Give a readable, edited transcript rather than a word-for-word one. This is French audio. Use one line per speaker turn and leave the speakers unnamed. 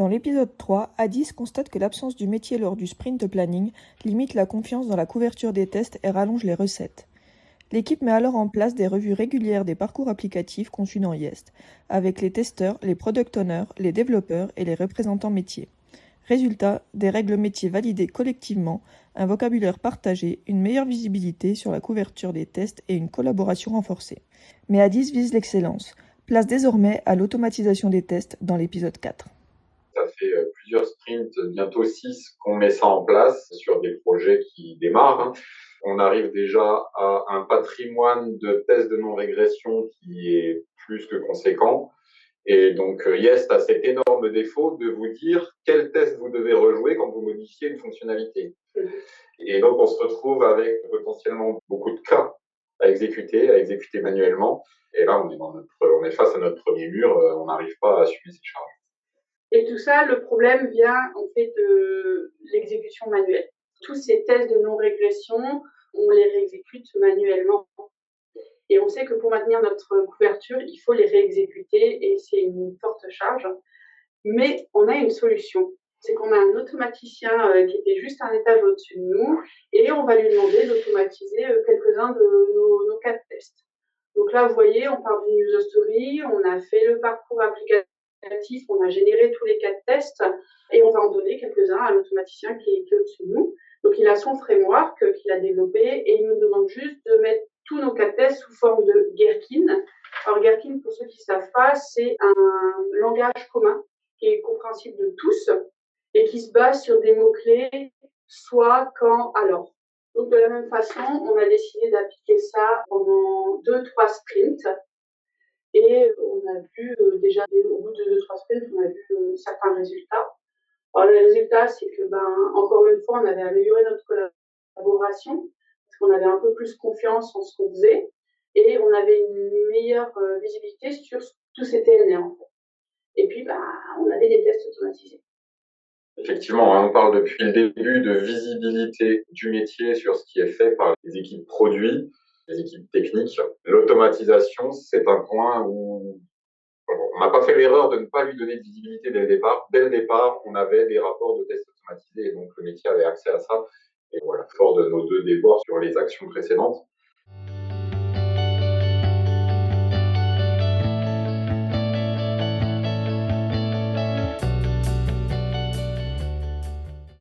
Dans l'épisode 3, Addis constate que l'absence du métier lors du sprint planning limite la confiance dans la couverture des tests et rallonge les recettes. L'équipe met alors en place des revues régulières des parcours applicatifs conçus dans Yest, avec les testeurs, les product owners, les développeurs et les représentants métiers. Résultat, des règles métiers validées collectivement, un vocabulaire partagé, une meilleure visibilité sur la couverture des tests et une collaboration renforcée. Mais Addis vise l'excellence. Place désormais à l'automatisation des tests dans l'épisode 4.
Ça fait plusieurs sprints, bientôt 6, qu'on met ça en place sur des projets qui démarrent. On arrive déjà à un patrimoine de tests de non-régression qui est plus que conséquent. Et donc, Yest a cet énorme défaut de vous dire quel test vous devez rejouer quand vous modifiez une fonctionnalité. Et donc, on se retrouve avec potentiellement beaucoup de cas à exécuter manuellement. Et là, on est face à notre premier mur, on n'arrive pas à assumer ces charges.
Et tout ça, le problème vient en fait de l'exécution manuelle. Tous ces tests de non-régression, on les réexécute manuellement. Et on sait que pour maintenir notre couverture, il faut les réexécuter et c'est une forte charge. Mais on a une solution. C'est qu'on a un automaticien qui était juste un étage au-dessus de nous et on va lui demander d'automatiser quelques-uns de nos cas de tests. Donc là, vous voyez, on part d'une user story, on a fait le parcours applicatif, on a généré tous les cas de tests et on va en donner quelques-uns à l'automaticien qui est au-dessus de nous. Donc, il a son framework qu'il a développé et il nous demande juste de mettre tous nos cas de tests sous forme de Gherkin. Alors, Gherkin, pour ceux qui ne savent pas, c'est un langage commun qui est compréhensible de tous et qui se base sur des mots-clés soit, quand, alors. Donc, de la même façon, on a décidé d'appliquer ça pendant 2-3 sprints. Et on a vu déjà, au bout de 2-3 sprints, on a vu certains résultats. Alors, le résultat, c'est que, encore une fois, on avait amélioré notre collaboration, parce qu'on avait un peu plus confiance en ce qu'on faisait, et on avait une meilleure visibilité sur tous ces TNR, en fait. Et puis, on avait des tests automatisés.
Effectivement, on parle depuis le début de visibilité du métier sur ce qui est fait par les équipes produits, les équipes techniques. L'automatisation, c'est un point où on n'a pas fait l'erreur de ne pas lui donner de visibilité dès le départ. Dès le départ, on avait des rapports de tests automatisés et donc le métier avait accès à ça. Et voilà, fort de nos 2 déboires sur les actions précédentes,